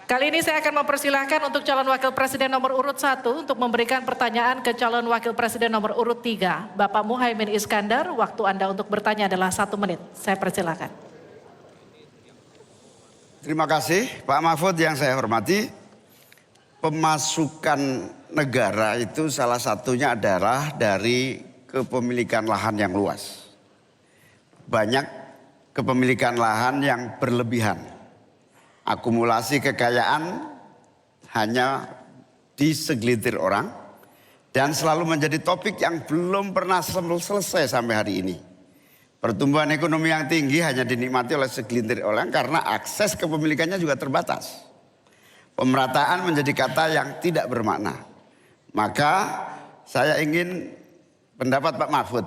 Kali ini saya akan mempersilahkan untuk calon wakil presiden nomor urut 1 untuk memberikan pertanyaan ke calon wakil presiden nomor urut 3. Bapak Muhaimin Iskandar, waktu Anda untuk bertanya adalah 1 menit. Saya persilahkan. Terima kasih Pak Mahfud yang saya hormati. Pemasukan negara itu salah satunya adalah dari kepemilikan lahan yang luas. Banyak kepemilikan lahan yang berlebihan. Akumulasi kekayaan hanya di segelintir orang dan selalu menjadi topik yang belum pernah selesai sampai hari ini. Pertumbuhan ekonomi yang tinggi hanya dinikmati oleh segelintir orang karena akses kepemilikannya juga terbatas. Pemerataan menjadi kata yang tidak bermakna. Maka saya ingin pendapat Pak Mahfud,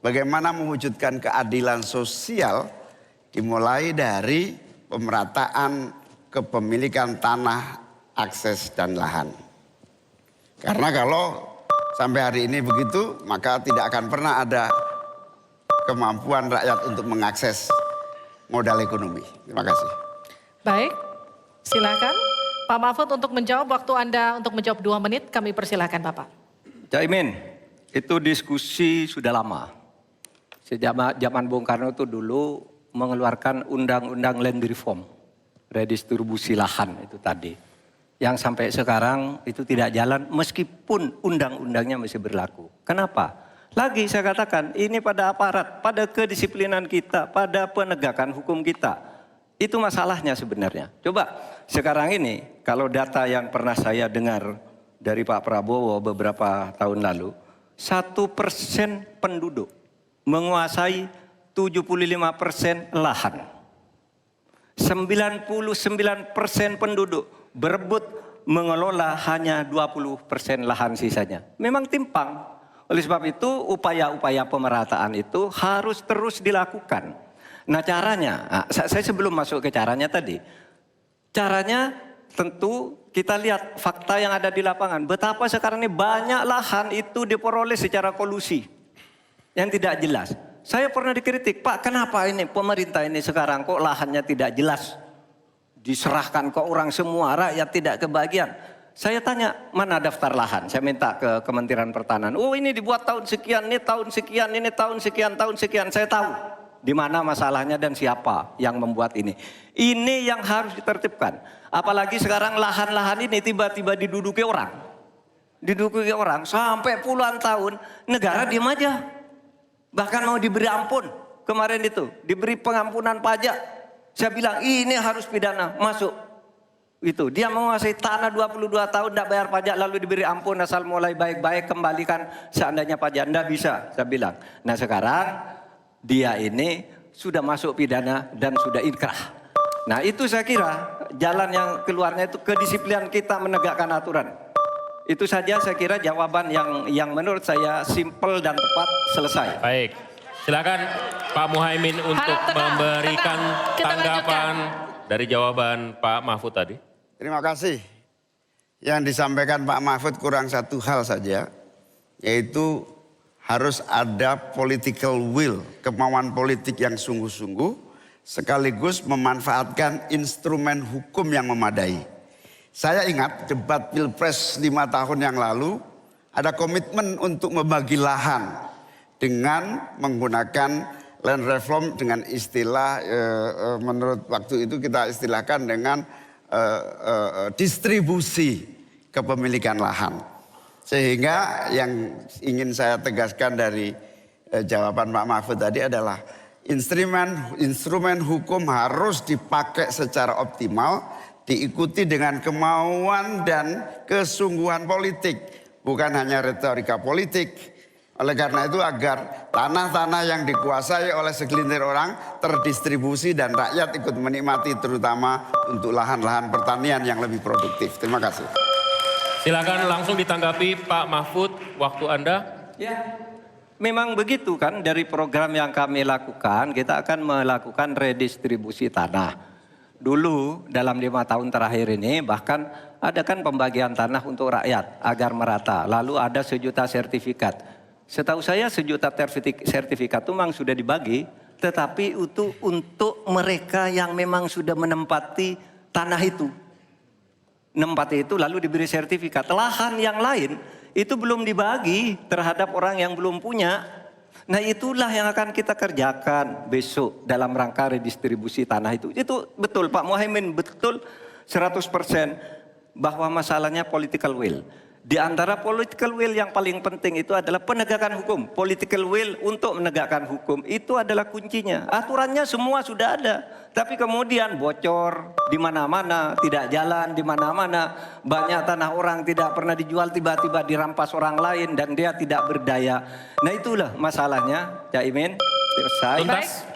bagaimana mewujudkan keadilan sosial dimulai dari pemerataan kepemilikan tanah, akses dan lahan. Karena kalau sampai hari ini begitu, maka tidak akan pernah ada kemampuan rakyat untuk mengakses modal ekonomi. Terima kasih. Baik, silakan Pak Mahfud untuk menjawab. Waktu Anda untuk menjawab 2 menit, kami persilakan Bapak. Caimin, itu diskusi sudah lama. Sejak zaman Bung Karno itu dulu mengeluarkan undang-undang land reform, redistribusi lahan itu tadi. Yang sampai sekarang itu tidak jalan meskipun undang-undangnya masih berlaku. Kenapa? Lagi saya katakan ini pada aparat, pada kedisiplinan kita, pada penegakan hukum kita. Itu masalahnya sebenarnya. Coba sekarang ini kalau data yang pernah saya dengar dari Pak Prabowo beberapa tahun lalu, 1% penduduk menguasai 75% lahan. 99% penduduk berebut mengelola hanya 20% lahan sisanya. Memang timpang. Oleh sebab itu upaya-upaya pemerataan itu harus terus dilakukan. Nah caranya, saya sebelum masuk ke caranya tadi. Caranya tentu kita lihat fakta yang ada di lapangan. Betapa sekarang ini banyak lahan itu diperoleh secara kolusi yang tidak jelas. Saya pernah dikritik, Pak kenapa ini pemerintah ini sekarang kok lahannya tidak jelas. Diserahkan ke orang semua, rakyat tidak kebagian. Saya tanya, mana daftar lahan? Saya minta ke Kementerian Pertanian. Oh ini dibuat tahun sekian, ini tahun sekian, ini tahun sekian, tahun sekian. Saya tahu di mana masalahnya dan siapa yang membuat ini. Ini yang harus ditertibkan. Apalagi sekarang lahan-lahan ini tiba-tiba diduduki orang. Diduduki orang sampai puluhan tahun, negara diam aja. Bahkan mau diberi ampun, kemarin itu diberi pengampunan pajak. Saya bilang ini harus pidana, masuk. Itu dia menguasai tanah 22 tahun tidak bayar pajak lalu diberi ampun asal mulai baik-baik kembalikan seandainya pajak. Tidak bisa, saya bilang. Nah sekarang dia ini sudah masuk pidana dan sudah inkrah. Nah itu saya kira jalan yang keluarnya itu kedisiplinan kita menegakkan aturan. Itu saja saya kira jawaban yang menurut saya simpel dan tepat. Selesai. Baik, silakan Pak Muhaimin untuk memberikan tanggapan dari jawaban Pak Mahfud tadi. Terima kasih. Yang disampaikan Pak Mahfud kurang satu hal saja, yaitu harus ada political will, kemauan politik yang sungguh-sungguh, sekaligus memanfaatkan instrumen hukum yang memadai. Saya ingat debat Pilpres 5 tahun yang lalu, ada komitmen untuk membagi lahan dengan menggunakan land reform dengan istilah, menurut waktu itu kita istilahkan dengan distribusi kepemilikan lahan. Sehingga yang ingin saya tegaskan dari jawaban Pak Mahfud tadi adalah instrumen hukum harus dipakai secara optimal, diikuti dengan kemauan dan kesungguhan politik, bukan hanya retorika politik. Oleh karena itu agar tanah-tanah yang dikuasai oleh segelintir orang terdistribusi dan rakyat ikut menikmati, terutama untuk lahan-lahan pertanian yang lebih produktif. Terima kasih. Silakan langsung ditanggapi Pak Mahfud, waktu Anda. Ya, memang begitu kan dari program yang kami lakukan, kita akan melakukan redistribusi tanah. Dulu dalam 5 tahun terakhir ini bahkan ada kan pembagian tanah untuk rakyat agar merata. Lalu ada 1 juta sertifikat. Setahu saya 1 juta sertifikat itu memang sudah dibagi, tetapi itu untuk mereka yang memang sudah menempati tanah itu. nempati itu lalu diberi sertifikat. Lahan yang lain itu belum dibagi terhadap orang yang belum punya. Nah itulah yang akan kita kerjakan besok dalam rangka redistribusi tanah itu. Itu betul Pak Muhaimin, betul 100% bahwa masalahnya political will. Di antara political will yang paling penting itu adalah penegakan hukum. Political will untuk menegakkan hukum itu adalah kuncinya. Aturannya semua sudah ada, tapi kemudian bocor di mana-mana, tidak jalan di mana-mana. Banyak tanah orang tidak pernah dijual, tiba-tiba dirampas orang lain dan dia tidak berdaya. Nah itulah masalahnya, Cak Imin. Selesai. Tuntas.